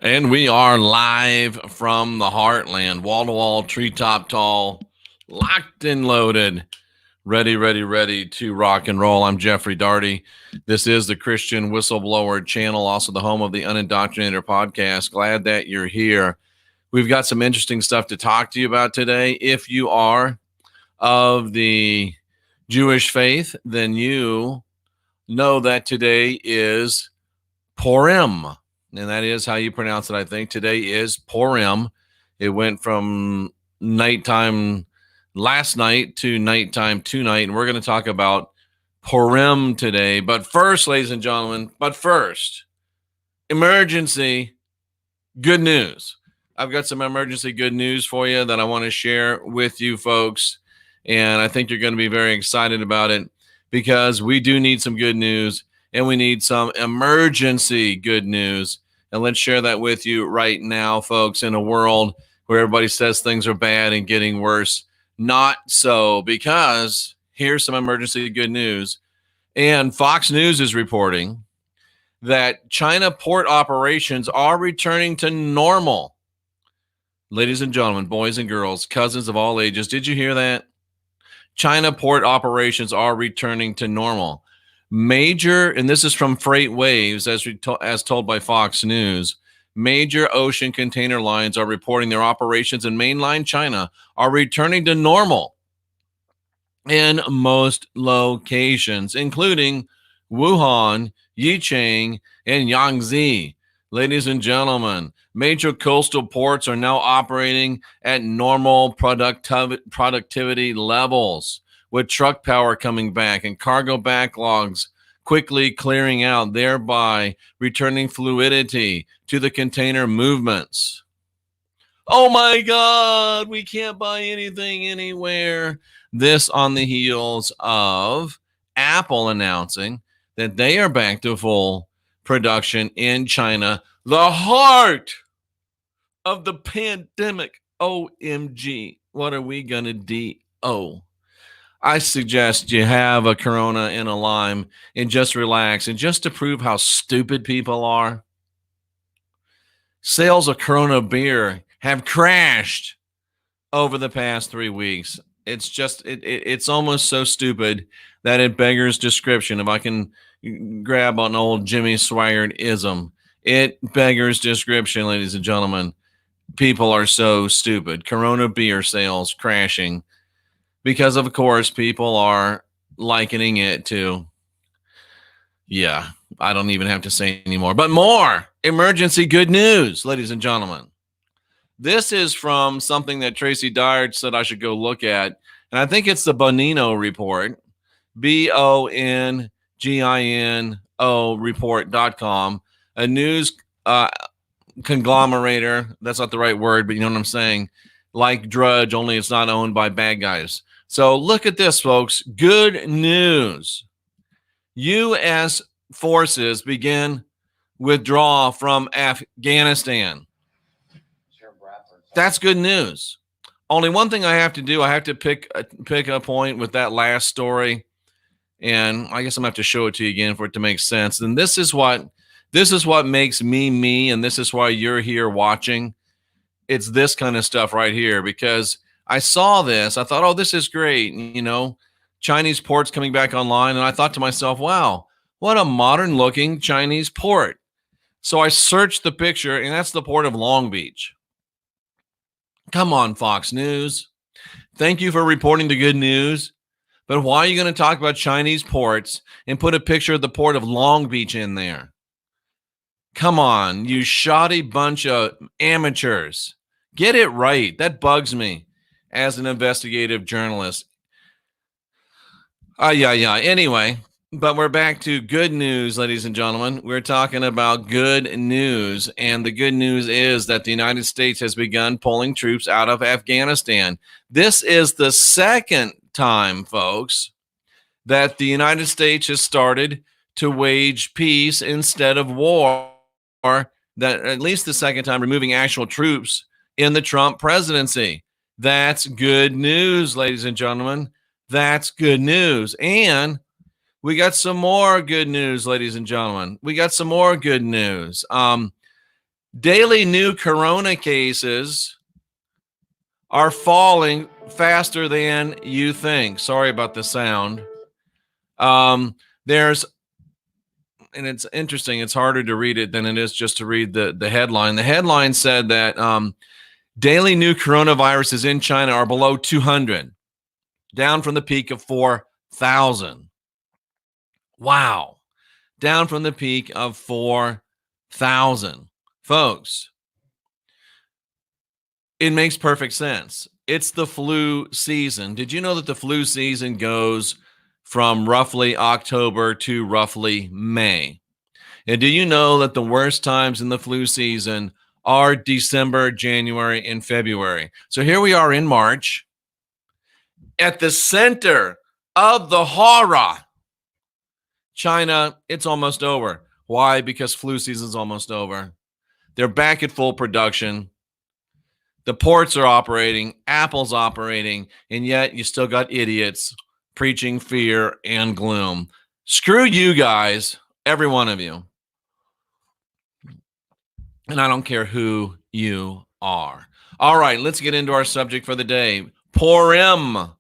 And we are live from the heartland, wall to wall, treetop tall, locked and loaded, ready to rock and roll. I'm Jeffrey Daugherty. This is the Christian Whistleblower channel, also the home of the Unindoctrinator podcast. Glad that you're here. We've got some interesting stuff to talk to you about today. If you are of the Jewish faith, then you know that today is Purim. And that is how you pronounce it, I think. Today is Purim. It went from nighttime last night to nighttime tonight. And we're going to talk about Purim today. But first, ladies and gentlemen, emergency good news. I've got some emergency good news for you that I want to share with you folks. And I think you're going to be very excited about it because we do need some good news. And we need some emergency good news. And let's share that with you right now, folks, in a world where everybody says things are bad and getting worse. Not so, because here's some emergency good news. And Fox News is reporting that China port operations are returning to normal. Ladies and gentlemen, boys and girls, cousins of all ages, did you hear that? China port operations are returning to normal. Major, and this is from Freight Waves, as told by Fox News, major ocean container lines are reporting their operations in mainland China are returning to normal in most locations, including Wuhan, Yichang, and Yangtze. Ladies and gentlemen, major coastal ports are now operating at normal productivity levels, with truck power coming back and cargo backlogs quickly clearing out, thereby returning fluidity to the container movements. Oh my God, we can't buy anything anywhere. This on the heels of Apple announcing that they are back to full production in China, the heart of the pandemic. OMG, what are we gonna do? I suggest you have a Corona and a lime and just relax. And just to prove how stupid people are, sales of Corona beer have crashed over the past 3 weeks. It's just, it's almost so stupid that it beggars description. If I can grab an old Jimmy Swaggart-ism, it beggars description, ladies and gentlemen. People are so stupid. Corona beer sales crashing. Because, of course, people are likening it to, I don't even have to say anymore. But more emergency good news, ladies and gentlemen. This is from something that Tracy Dyer said I should go look at. And I think it's the Bonino report, BONGINO report.com, a news conglomerator. That's not the right word, but you know what I'm saying. Like Drudge, only it's not owned by bad guys. So look at this, folks. Good news. U.S. forces begin withdrawal from Afghanistan. That's good news. Only one thing I have to do, I have to pick a point with that last story. And I guess I'm going to have to show it to you again for it to make sense. And this is what makes me, and this is why you're here watching. It's this kind of stuff right here, because I saw this. I thought, oh, this is great. You know, Chinese ports coming back online. And I thought to myself, wow, what a modern looking Chinese port. So I searched the picture, and that's the port of Long Beach. Come on, Fox News. Thank you for reporting the good news. But why are you going to talk about Chinese ports and put a picture of the port of Long Beach in there? Come on, you shoddy bunch of amateurs. Get it right. That bugs me as an investigative journalist. Anyway, but we're back to good news, ladies and gentlemen. We're talking about good news. And the good news is that the United States has begun pulling troops out of Afghanistan. This is the second time, folks, that the United States has started to wage peace instead of war. That at least the second time removing actual troops in the Trump presidency. That's good news, ladies and gentlemen. That's good news. And we got some more good news, ladies and gentlemen. We got some more good news. Daily new corona cases are falling faster than you think. Sorry about the sound. There's, and it's interesting, it's harder to read it than it is just to read the headline. The headline said that daily new coronaviruses in China are below 200, down from the peak of 4,000. Wow. Down from the peak of 4,000. Folks, it makes perfect sense. It's the flu season. Did you know that the flu season goes from roughly October to roughly May? And do you know that the worst times in the flu season are December, January, and February? So here we are in March at the center of the horror. China, it's almost over. Why? Because flu season's almost over. They're back at full production. The ports are operating, Apple's operating, and yet you still got idiots preaching fear and gloom. Screw you guys, every one of you. And I don't care who you are. All right, let's get into our subject for the day. Purim.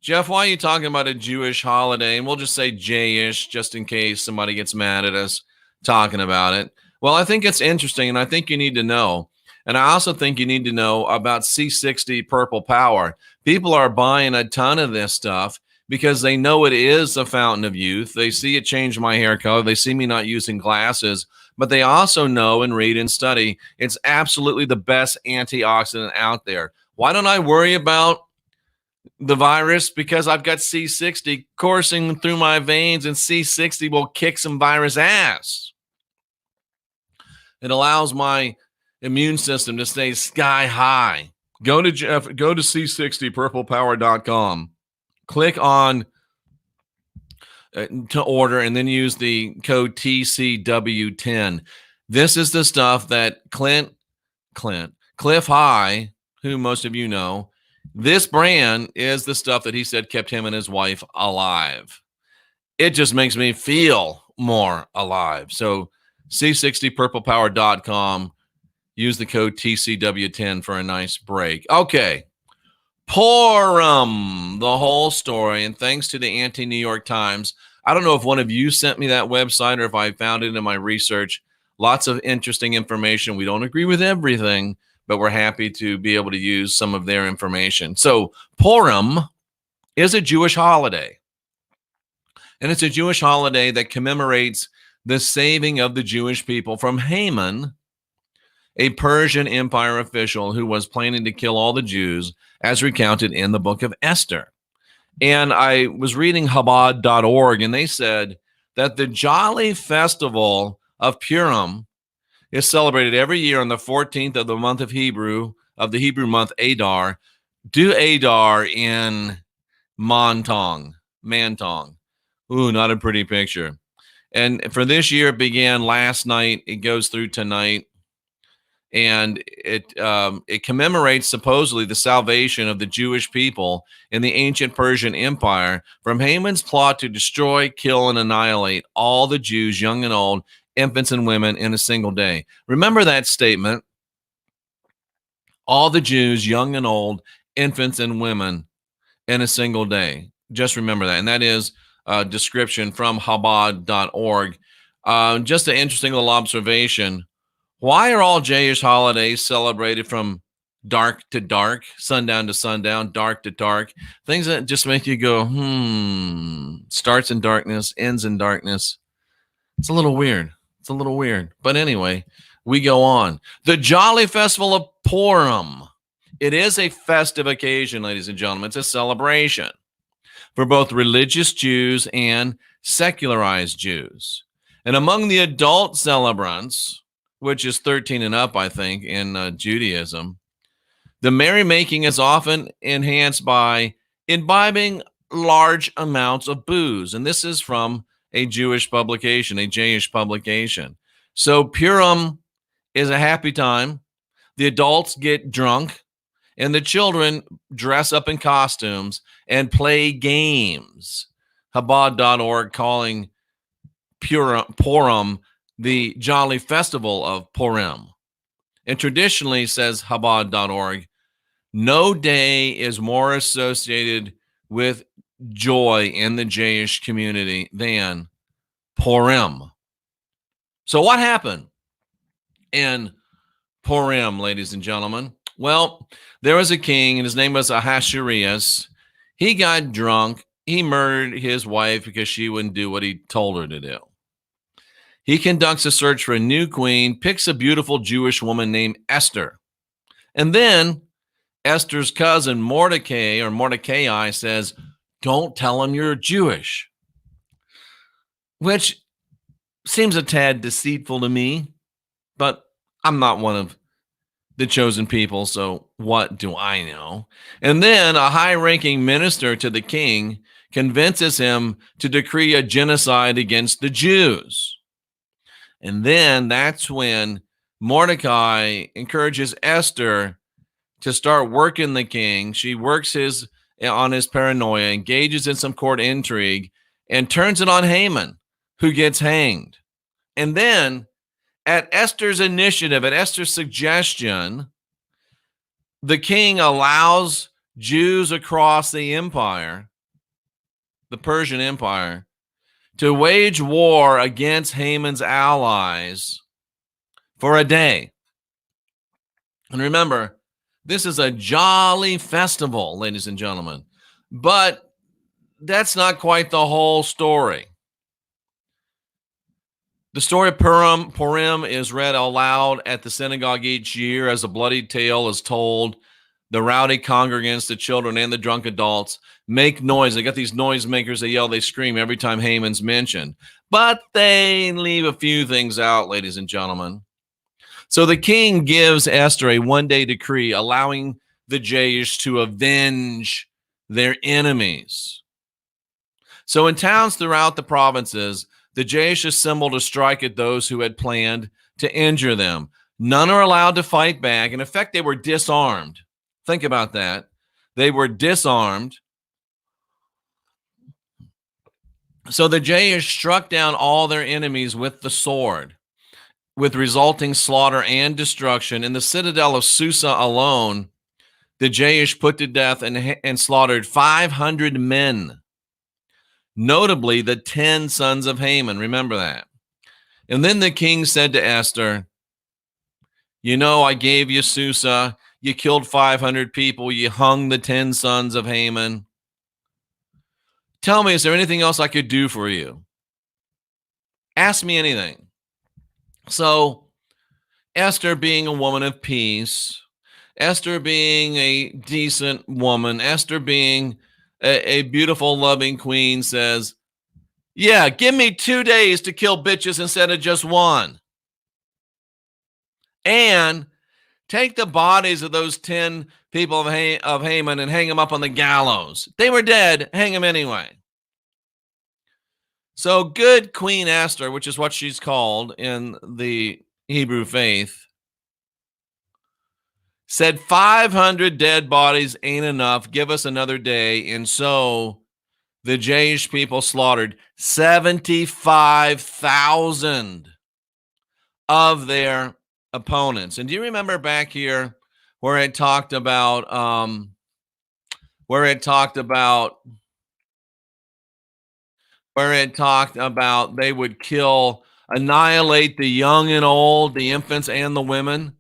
Jeff, why are you talking about a Jewish holiday? And we'll just say J-ish, just in case somebody gets mad at us talking about it. Well, I think it's interesting, and I think you need to know. And I also think you need to know about C60 Purple Power. People are buying a ton of this stuff because they know it is a fountain of youth. They see it change my hair color. They see me not using glasses. But they also know and read and study it's absolutely the best antioxidant out there. Why don't I worry about the virus? Because I've got C60 coursing through my veins, and C60 will kick some virus ass. It allows my immune system to stay sky high. Go to C60purplepower.com. Click on to order, and then use the code TCW10. This is the stuff that Cliff High, who most of you know, this brand is the stuff that he said kept him and his wife alive. It just makes me feel more alive. So C60purplepower.com. Use the code TCW10 for a nice break. Okay. Purim, the whole story. And thanks to the Anti-New York Times. I don't know if one of you sent me that website or if I found it in my research. Lots of interesting information. We don't agree with everything, but we're happy to be able to use some of their information. So Purim is a Jewish holiday. And it's a Jewish holiday that commemorates the saving of the Jewish people from Haman, a Persian Empire official who was planning to kill all the Jews, as recounted in the book of Esther. And I was reading Chabad.org, and they said that the Jolly Festival of Purim is celebrated every year on the 14th of the month of Hebrew, of the Hebrew month Adar. Do Adar in Mantong. Ooh, not a pretty picture. And for this year, it began last night. It goes through tonight. And it commemorates supposedly the salvation of the Jewish people in the ancient Persian Empire from Haman's plot to destroy, kill, and annihilate all the Jews, young and old, infants and women, in a single day. Remember that statement. All the Jews, young and old, infants and women, in a single day. Just remember that. And that is a description from Chabad.org. Just an interesting little observation. Why are all Jewish holidays celebrated from dark to dark, sundown to sundown, dark to dark? Things that just make you go, starts in darkness, ends in darkness. It's a little weird. But anyway, we go on. The Jolly Festival of Purim. It is a festive occasion, ladies and gentlemen. It's a celebration for both religious Jews and secularized Jews. And among the adult celebrants, which is 13 and up, I think, in Judaism, the merrymaking is often enhanced by imbibing large amounts of booze. And this is from a Jewish publication, a Jewish publication. So Purim is a happy time. The adults get drunk, and the children dress up in costumes and play games. Chabad.org calling Purim the Jolly Festival of Purim. And traditionally, says Chabad.org, no day is more associated with joy in the Jewish community than Purim. So what happened in Purim, ladies and gentlemen? Well, there was a king, and his name was Ahasuerus. He got drunk. He murdered his wife because she wouldn't do what he told her to do. He conducts a search for a new queen, picks a beautiful Jewish woman named Esther. And then Esther's cousin Mordecai says, don't tell him you're Jewish, which seems a tad deceitful to me, but I'm not one of the chosen people, so what do I know? And then a high-ranking minister to the king convinces him to decree a genocide against the Jews. And then that's when Mordecai encourages Esther to start working the king. She works on his paranoia, engages in some court intrigue, and turns it on Haman, who gets hanged. And then, at Esther's initiative, at Esther's suggestion, the king allows Jews across the empire, the Persian Empire, to wage war against Haman's allies for a day. And remember, this is a jolly festival, ladies and gentlemen. But that's not quite the whole story. The story of Purim is read aloud at the synagogue each year as a bloody tale is told. The rowdy congregants, the children, and the drunk adults make noise. They got these noisemakers. They yell, they scream every time Haman's mentioned. But they leave a few things out, ladies and gentlemen. So the king gives Esther a one-day decree allowing the Jews to avenge their enemies. So in towns throughout the provinces, the Jews assembled to strike at those who had planned to injure them. None are allowed to fight back. In effect, they were disarmed. Think about that. They were disarmed. So the Jews struck down all their enemies with the sword, with resulting slaughter and destruction. In the citadel of Susa alone, the Jews put to death and slaughtered 500 men, notably the 10 sons of Haman. Remember that. And then the king said to Esther, you know, I gave you Susa. You killed 500 people. You hung the 10 sons of Haman. Tell me, is there anything else I could do for you? Ask me anything. So Esther, being a woman of peace, Esther being a decent woman, Esther being a beautiful, loving queen, says, yeah, give me 2 days to kill bitches instead of just one. And take the bodies of those 10 people of Haman and hang them up on the gallows. They were dead. Hang them anyway. So good Queen Esther, which is what she's called in the Hebrew faith, said 500 dead bodies ain't enough. Give us another day. And so the Jewish people slaughtered 75,000 of their opponents. And do you remember back here where it talked about they would annihilate the young and old, the infants and the women?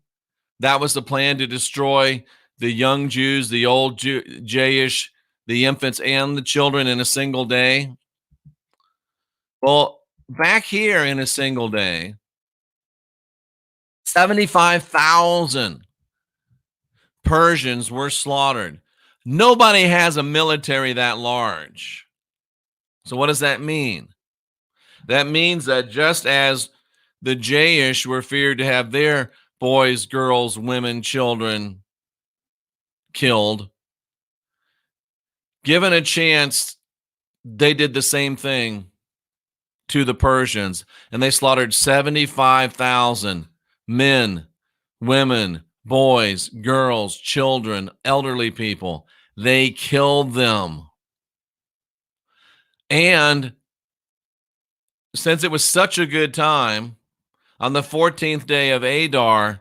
That was the plan, to destroy the young Jews, the old Jewish, the infants and the children in a single day. Well, back here in a single day, 75,000 Persians were slaughtered. Nobody has a military that large. So what does that mean? That means that just as the Jewish were feared to have their boys, girls, women, children killed, given a chance, they did the same thing to the Persians, and they slaughtered 75,000 men, women, boys, girls, children, elderly people. They killed them. And since it was such a good time, on the 14th day of Adar,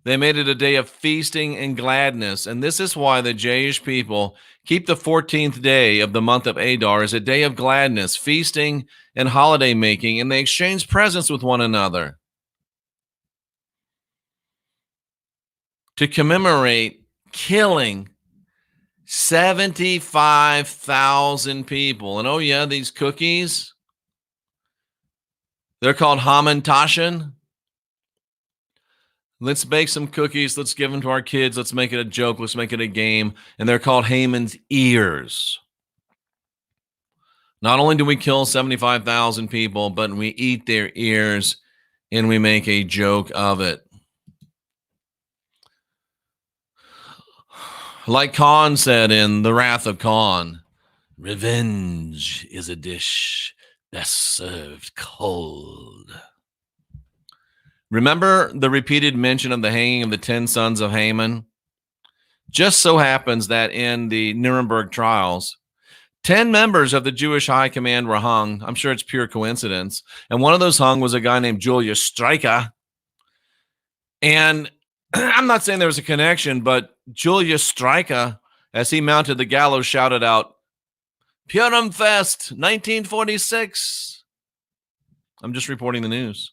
They made it a day of feasting and gladness. And this is why the Jewish people keep the 14th day of the month of Adar as a day of gladness, feasting, and holiday making, and they exchange presents with one another to commemorate killing 75,000 people. And oh yeah, these cookies, they're called Hamantashen. Let's bake some cookies. Let's give them to our kids. Let's make it a joke. Let's make it a game. And they're called Haman's ears. Not only do we kill 75,000 people, but we eat their ears and we make a joke of it. Like Khan said in The Wrath of Khan, revenge is a dish best served cold. Remember the repeated mention of the hanging of the 10 sons of Haman? Just so happens that in the Nuremberg trials, 10 members of the Jewish high command were hung. I'm sure it's pure coincidence. And one of those hung was a guy named Julius Streicher. And I'm not saying there was a connection, but Julius Streicher, as he mounted the gallows, shouted out, PurimFest 1946. I'm just reporting the news.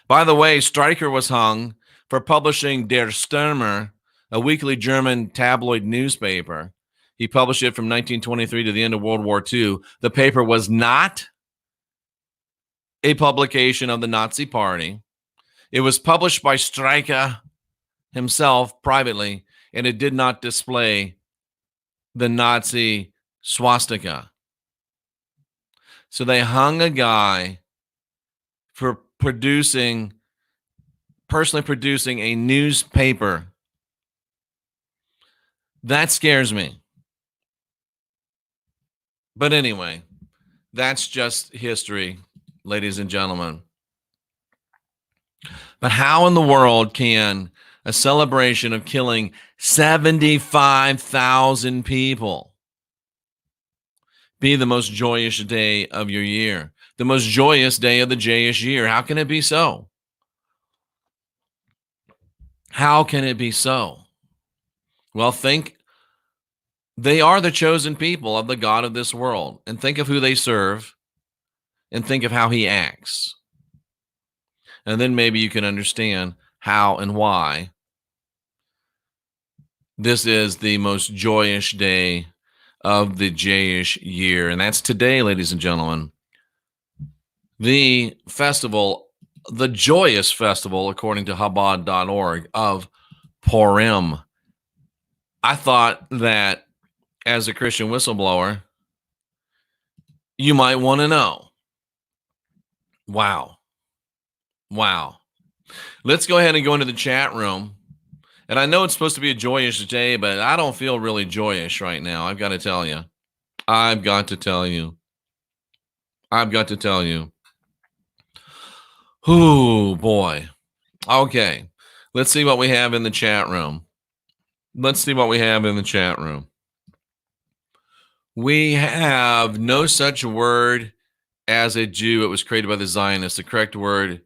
By the way, Streicher was hung for publishing Der Stürmer, a weekly German tabloid newspaper. He published it from 1923 to the end of World War II. The paper was not a publication of the Nazi Party. It was published by Streicher himself privately, and it did not display the Nazi swastika. So they hung a guy for personally producing a newspaper. That scares me. But anyway, that's just history, ladies and gentlemen. But how in the world can a celebration of killing 75,000 people be the most joyous day of your year? The most joyous day of the Jewish year. How can it be so? How can it be so? Well, think they are the chosen people of the God of this world. And think of who they serve and think of how he acts. And then maybe you can understand how and why this is the most joyous day of the Jewish year. And that's today, ladies and gentlemen. The festival, the joyous festival, according to Chabad.org, of Purim. I thought that as a Christian whistleblower, you might want to know. Wow. Let's go ahead and go into the chat room. And I know it's supposed to be a joyous day, but I don't feel really joyous right now. I've got to tell you. Oh, boy. Okay. Let's see what we have in the chat room. We have no such word as a Jew. It was created by the Zionists. The correct word,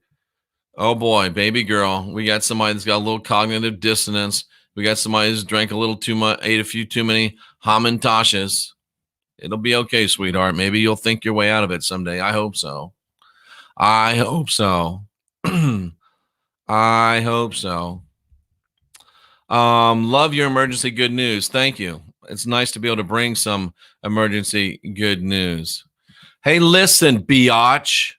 oh boy, baby girl. We got somebody that's got a little cognitive dissonance. We got somebody who's drank a little too much, ate a few too many Hamantashes. It'll be okay, sweetheart. Maybe you'll think your way out of it someday. I hope so. I hope so. Love your emergency good news. Thank you. It's nice to be able to bring some emergency good news. Hey, listen, biatch.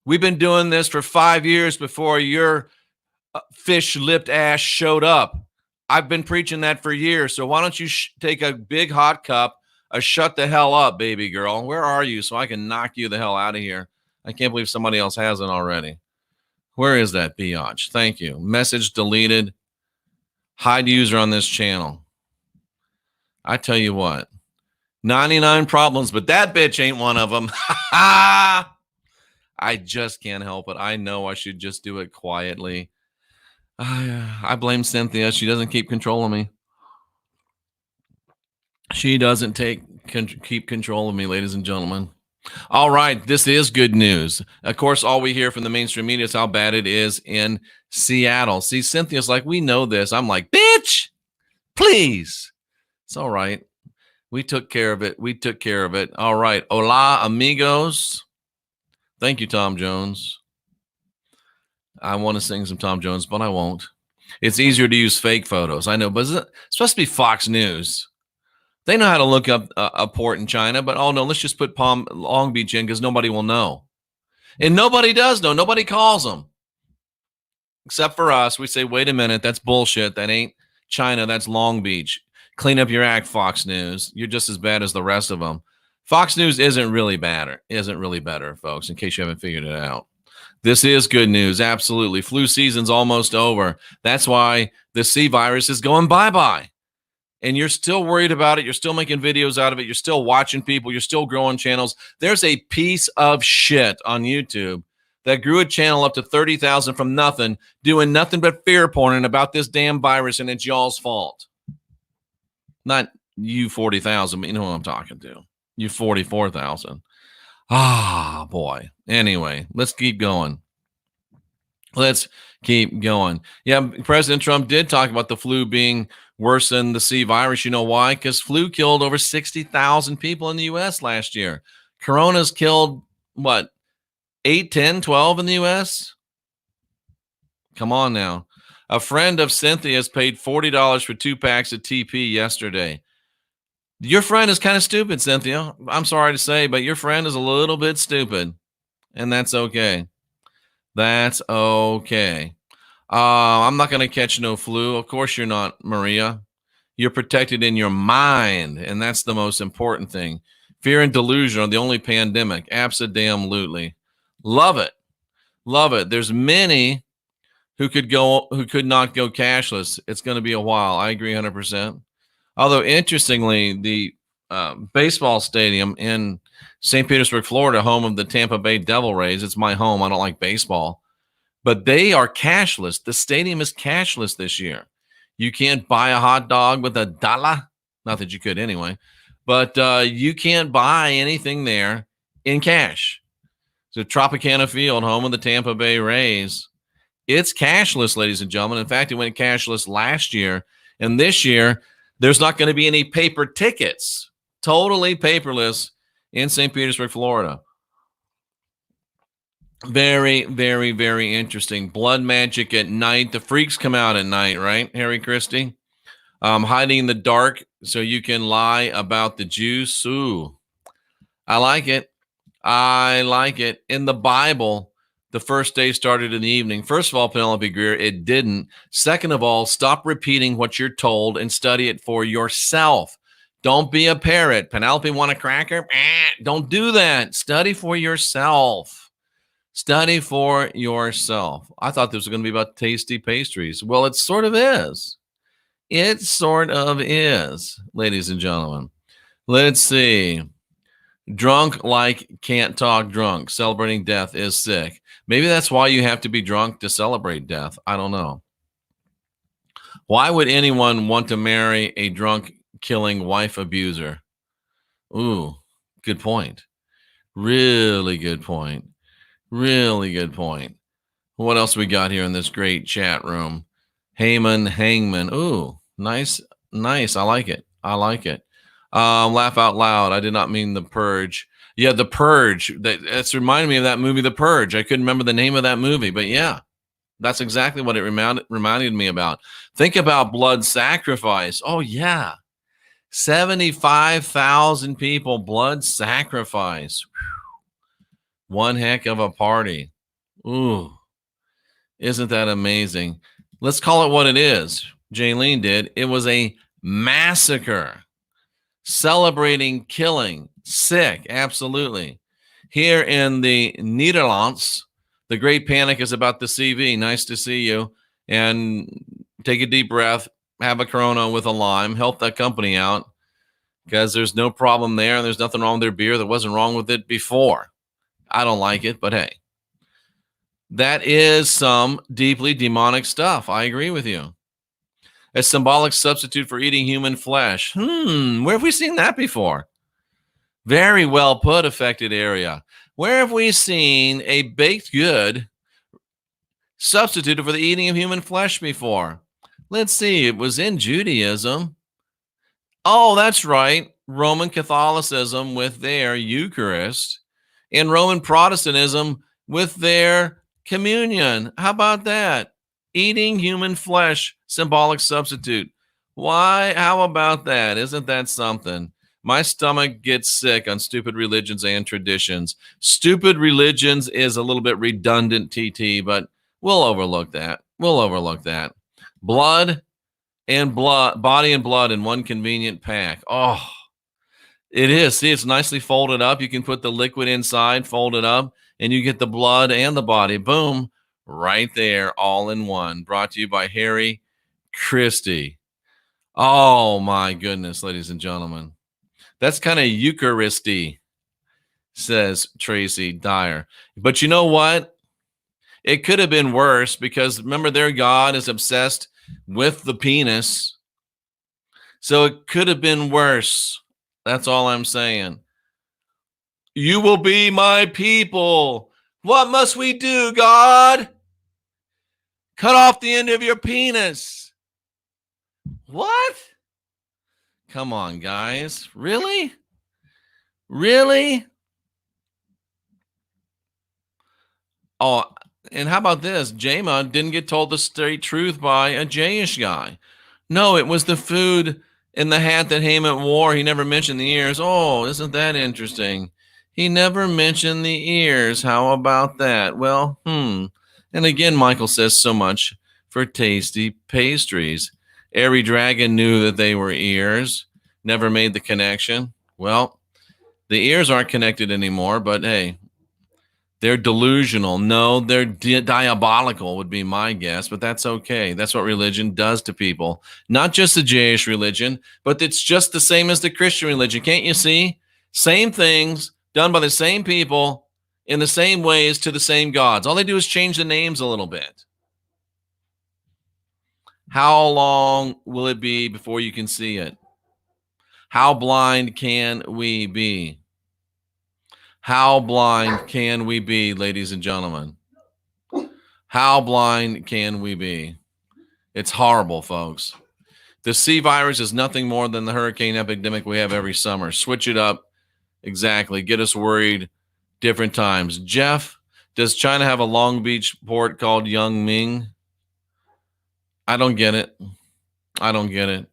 We've been doing this for 5 years before your fish-lipped ass showed up. I've been preaching that for years. So why don't you take a big hot cup, shut the hell up, baby girl. Where are you so I can knock you the hell out of here? I can't believe somebody else hasn't already. Where is that biatch? Thank you. Message deleted. Hide user on this channel. I tell you what, 99 problems, but that bitch ain't one of them. I just can't help it. I know I should just do it quietly. I blame Cynthia. She doesn't keep control of me. She doesn't keep control of me, ladies and gentlemen. All right, this is good news. Of course, all we hear from the mainstream media is how bad it is in Seattle. See, Cynthia's like, we know this. I'm like, bitch, please. It's all right. We took care of it. We took care of it. All right. Hola, amigos. Thank you, Tom Jones. I want to sing some Tom Jones, but I won't. It's easier to use fake photos. I know, but it's supposed to be Fox News. They know how to look up a port in China, but oh no, let's just put Long Beach in because nobody will know. And nobody does know. Nobody calls them. Except for us. We say, wait a minute, that's bullshit. That ain't China. That's Long Beach. Clean up your act, Fox News. You're just as bad as the rest of them. Fox News isn't really better, folks, in case you haven't figured it out. This is good news. Absolutely. Flu season's almost over. That's why the C virus is going bye-bye. And you're still worried about it. You're still making videos out of it. You're still watching people. You're still growing channels. There's a piece of shit on YouTube that grew a channel up to 30,000 from nothing, doing nothing but fear porning about this damn virus, and it's y'all's fault. Not you 40,000, but you know who I'm talking to. You 44,000. Ah, boy. Anyway, let's keep going. Let's keep going. Yeah, President Trump did talk about the flu being worse than the C virus. You know why? Because flu killed over 60,000 people in the U.S. last year. Corona's killed, what, 8, 10, 12 in the U.S.? Come on now. A friend of Cynthia's paid $40 for 2 packs of TP yesterday. Your friend is kind of stupid, Cynthia. I'm sorry to say, but your friend is a little bit stupid, and that's okay. That's okay. I'm not going to catch no flu. Of course you're not, Maria. You're protected in your mind, and that's the most important thing. Fear and delusion are the only pandemic. Abso-damn-lutely. Love it. Love it. There's many who could not go cashless. It's going to be a while. I agree 100%. Although, interestingly, the baseball stadium in St. Petersburg, Florida, home of the Tampa Bay Devil Rays, it's my home. I don't like baseball. But they are cashless. The stadium is cashless this year. You can't buy a hot dog with $1. Not that you could anyway. But you can't buy anything there in cash. So Tropicana Field, home of the Tampa Bay Rays, it's cashless, ladies and gentlemen. In fact, it went cashless last year. And this year, there's not going to be any paper tickets. Totally paperless in St. Petersburg, Florida. Very, very, very interesting. Blood magic at night. The freaks come out at night, right, Harry Christie? Hiding in the dark so you can lie about the juice. Ooh, I like it. I like it. In the Bible, the first day started in the evening. First of all, Penelope Greer, it didn't. Second of all, stop repeating what you're told and study it for yourself. Don't be a parrot. Penelope want a cracker? Don't do that. Study for yourself. Study for yourself. I thought this was going to be about tasty pastries. Well, it sort of is. It sort of is, ladies and gentlemen. Let's see. Drunk like can't talk drunk. Celebrating death is sick. Maybe that's why you have to be drunk to celebrate death. I don't know. Why would anyone want to marry a drunk, killing wife abuser? Ooh, good point. Really good point. Really good point. What else we got here in this great chat room? Hangman. Ooh, nice. I like it. Laugh out loud. I did not mean The Purge. Yeah, The Purge. That's reminded me of that movie, The Purge. I couldn't remember the name of that movie, but yeah, that's exactly what it reminded me about. Think about blood sacrifice. Oh, yeah. 75,000 people, blood sacrifice. Whew. One heck of a party. Ooh, isn't that amazing? Let's call it what it is. Jaylene did. It was a massacre. Celebrating killing. Sick. Absolutely. Here in the Netherlands, the Great Panic is about the CV. Nice to see you. And take a deep breath. Have a Corona with a lime. Help that company out because there's no problem there. There's nothing wrong with their beer that wasn't wrong with it before. I don't like it, but hey. That is some deeply demonic stuff. I agree with you. A symbolic substitute for eating human flesh. Where have we seen that before? Very well put, affected area. Where have we seen a baked good substituted for the eating of human flesh before? Let's see. It was in Judaism. Oh, that's right. Roman Catholicism with their Eucharist and Roman Protestantism with their communion. How about that? Eating human flesh, symbolic substitute. Why? How about that? Isn't that something? My stomach gets sick on stupid religions and traditions. Stupid religions is a little bit redundant, TT, but we'll overlook that. We'll overlook that. Blood and blood, body and blood in one convenient pack. Oh, it is. See, it's nicely folded up. You can put the liquid inside, fold it up, and you get the blood and the body. Boom, right there, all in one. Brought to you by Harry Christie. Oh, my goodness, ladies and gentlemen. That's kind of Eucharisty, says Tracy Dyer. But you know what? It could have been worse because remember, their God is obsessed with the penis. So it could have been worse. That's all I'm saying. You will be my people. What must we do, God? Cut off the end of your penis. What? Come on, guys. Really? Really? Oh, and how about this? Jama didn't get told the straight truth by a Jayish guy. No, it was the food in the hat that Haman wore. He never mentioned the ears. Oh, isn't that interesting? He never mentioned the ears. How about that? Well, And again, Michael says so much for tasty pastries. Airy Dragon knew that they were ears, never made the connection. Well, the ears aren't connected anymore, but hey, they're delusional. No, they're diabolical would be my guess, but that's okay. That's what religion does to people. Not just the Jewish religion, but it's just the same as the Christian religion. Can't you see? Same things done by the same people in the same ways to the same gods. All they do is change the names a little bit. How long will it be before you can see it? How blind can we be? How blind can we be, ladies and gentlemen? How blind can we be? It's horrible, folks. The C virus is nothing more than the hurricane epidemic we have every summer. Switch it up. Exactly. Get us worried different times. Jeff, does China have a Long Beach port called Yangming? I don't get it. I don't get it.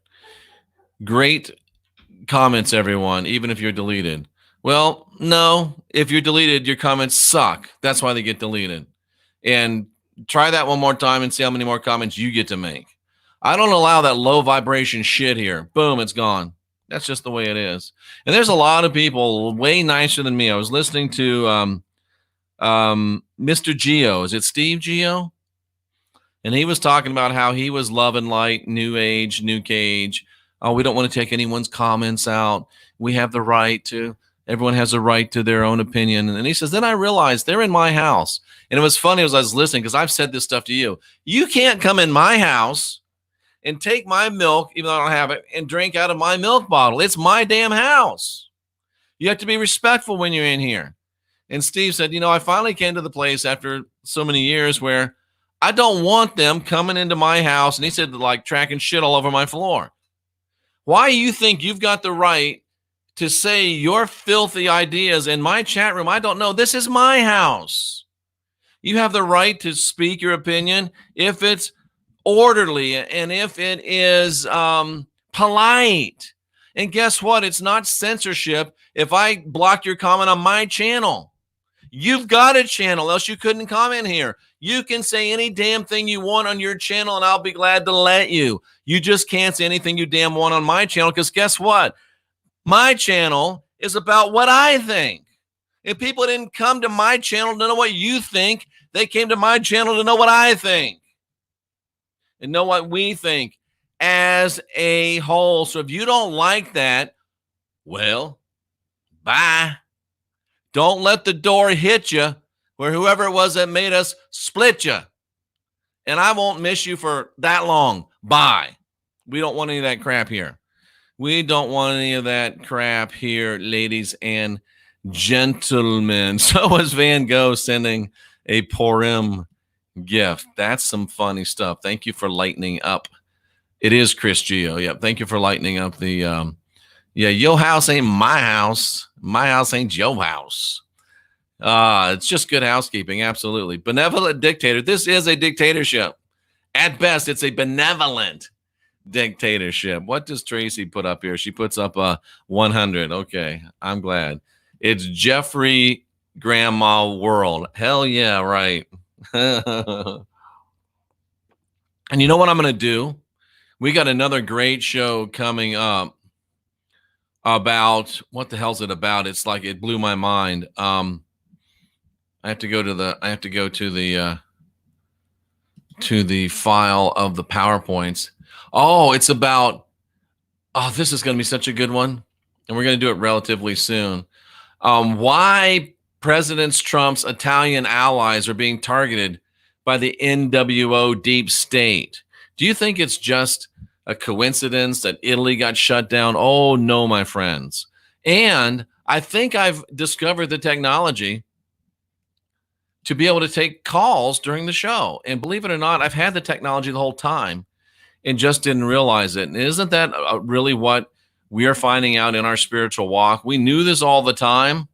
Great comments, everyone, even if you're deleted. Well, no, if you're deleted, your comments suck. That's why they get deleted. And try that one more time and see how many more comments you get to make. I don't allow that low vibration shit here. Boom, it's gone. That's just the way it is. And there's a lot of people way nicer than me. I was listening to Mr. Geo. Is it Steve Geo? And he was talking about how he was love and light, new age, new cage. Oh, we don't want to take anyone's comments out. We have the right to. Everyone has a right to their own opinion. And he says, then I realized they're in my house. And it was funny as I was listening because I've said this stuff to you. You can't come in my house and take my milk, even though I don't have it, and drink out of my milk bottle. It's my damn house. You have to be respectful when you're in here. And Steve said, I finally came to the place after so many years where I don't want them coming into my house. And he said, like tracking shit all over my floor. Why you think you've got the right to say your filthy ideas in my chat room? I don't know. This is my house. You have the right to speak your opinion if it's orderly and if it is polite. And guess what? It's not censorship if I block your comment on my channel. You've got a channel, else you couldn't comment here. You can say any damn thing you want on your channel, and I'll be glad to let you. You just can't say anything you damn want on my channel, because guess what? My channel is about what I think. If people didn't come to my channel to know what you think, they came to my channel to know what I think and know what we think as a whole. So if you don't like that, well, bye. Don't let the door hit you where whoever it was that made us split you. And I won't miss you for that long. Bye. We don't want any of that crap here. We don't want any of that crap here, ladies and gentlemen. So was Van Gogh sending a Purim gift. That's some funny stuff. Thank you for lightening up. It is Chris Gio. Yep. Thank you for lightening up the yeah, your house ain't my house. My house ain't your house. It's just good housekeeping. Absolutely. Benevolent dictator. This is a dictatorship. At best, it's a benevolent dictatorship. What does Tracy put up here? She puts up a 100. Okay, I'm glad. It's Jeffrey Grandma World. Hell yeah, right. And you know what I'm going to do? We got another great show coming up about what the hell's it about? It's like it blew my mind. I have to go to the file of the PowerPoints. Oh, it's about, this is going to be such a good one. And we're going to do it relatively soon. Why President Trump's Italian allies are being targeted by the NWO deep state. Do you think it's just a coincidence that Italy got shut down? Oh, no, my friends. And I think I've discovered the technology to be able to take calls during the show. And believe it or not, I've had the technology the whole time and just didn't realize it. And isn't that really what we are finding out in our spiritual walk? We knew this all the time.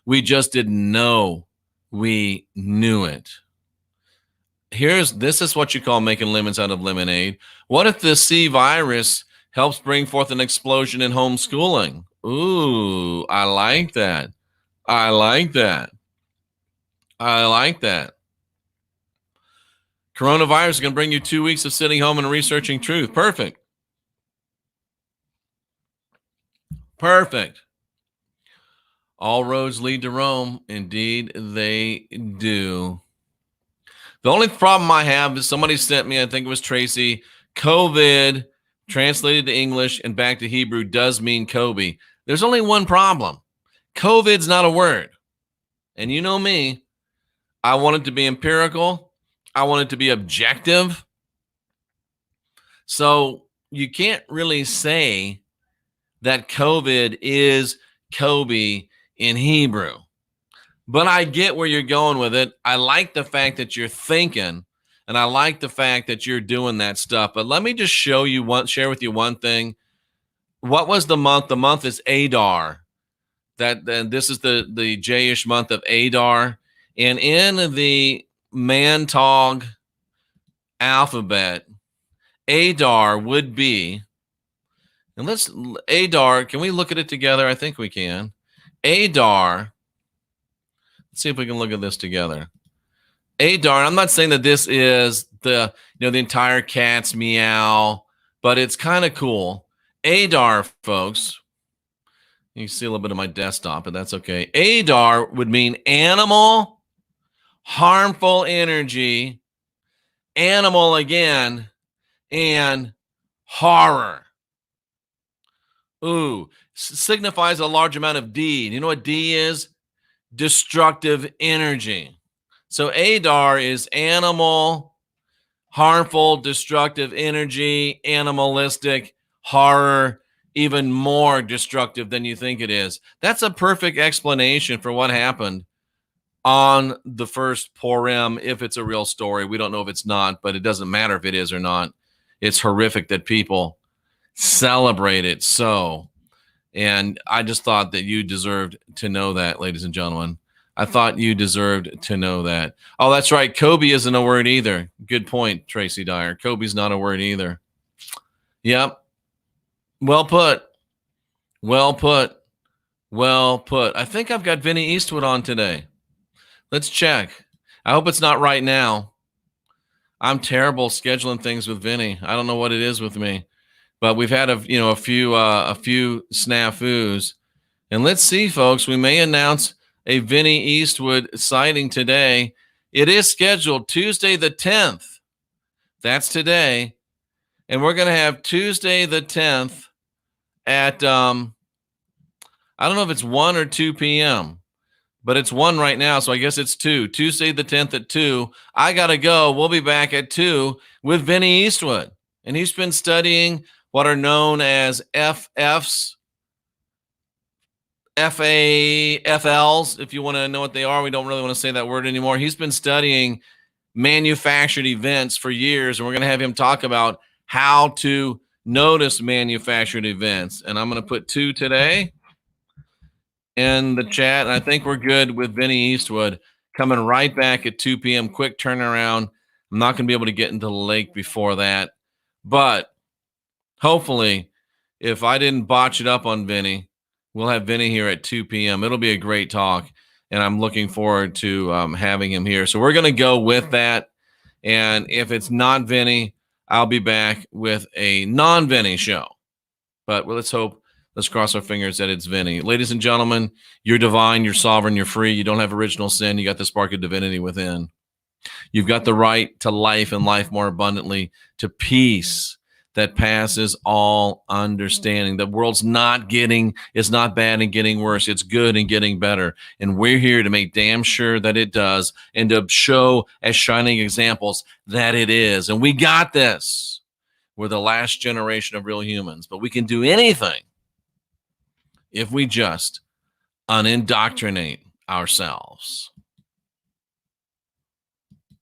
We just didn't know we knew it. This is what you call making lemons out of lemonade. What if the C virus helps bring forth an explosion in homeschooling? Ooh, I like that. I like that. I like that. Coronavirus is going to bring you 2 weeks of sitting home and researching truth. Perfect. Perfect. All roads lead to Rome. Indeed, they do. The only problem I have is somebody sent me, I think it was Tracy, COVID translated to English and back to Hebrew does mean Kobe. There's only one problem. COVID's not a word. And you know me, I want it to be empirical. I want it to be objective. So you can't really say that COVID is Kobe in Hebrew. But I get where you're going with it. I like the fact that you're thinking, and I like the fact that you're doing that stuff. But let me just share with you one thing. What was the month? The month is Adar. This is the Jayish month of Adar. And in the Mantog alphabet, Adar would be, and Adar, can we look at it together? I think we can. Adar, let's see if we can look at this together. Adar, I'm not saying that this is the entire cat's meow, but it's kind of cool. Adar, folks, you can see a little bit of my desktop, but that's okay. Adar would mean animal, harmful energy, animal again, and horror. Ooh, signifies a large amount of D. You know what D is? Destructive energy. So Adar is animal, harmful, destructive energy, animalistic, horror, even more destructive than you think it is. That's a perfect explanation for what happened on the first Purim, if it's a real story. We don't know if it's not, but it doesn't matter if it is or not. It's horrific that people celebrate it so. And I just thought that you deserved to know that, ladies and gentlemen. I thought you deserved to know that. Oh, that's right. Kobe isn't a word either. Good point, Tracy Dyer. Kobe's not a word either. Yep. Well put. Well put. Well put. I think I've got Vinny Eastwood on today. Let's check. I hope it's not right now. I'm terrible scheduling things with Vinny. I don't know what it is with me, but we've had a few snafus. And let's see, folks. We may announce a Vinny Eastwood sighting today. It is scheduled Tuesday the 10th. That's today. And we're going to have Tuesday the 10th at, I don't know if it's 1 or 2 p.m., but it's 1 right now, so I guess it's 2. Tuesday the 10th at 2. I got to go. We'll be back at 2 with Vinny Eastwood. And he's been studying what are known as FFs, FAFLs, if you want to know what they are. We don't really want to say that word anymore. He's been studying manufactured events for years, and we're going to have him talk about how to notice manufactured events. And I'm going to put 2 today in the chat. And I think we're good with Vinny Eastwood coming right back at 2 p.m. Quick turnaround. I'm not going to be able to get into the lake before that. But hopefully, if I didn't botch it up on Vinny, we'll have Vinny here at 2 p.m. It'll be a great talk, and I'm looking forward to having him here. So we're going to go with that. And if it's not Vinny, I'll be back with a non-Vinny show. But let's hope, let's cross our fingers that it's Vinny. Ladies and gentlemen, you're divine, you're sovereign, you're free. You don't have original sin. You got the spark of divinity within. You've got the right to life and life more abundantly, to peace that passes all understanding. The world's not it's not bad and getting worse. It's good and getting better. And we're here to make damn sure that it does, and to show as shining examples that it is. And we got this. We're the last generation of real humans, but we can do anything if we just unindoctrinate ourselves.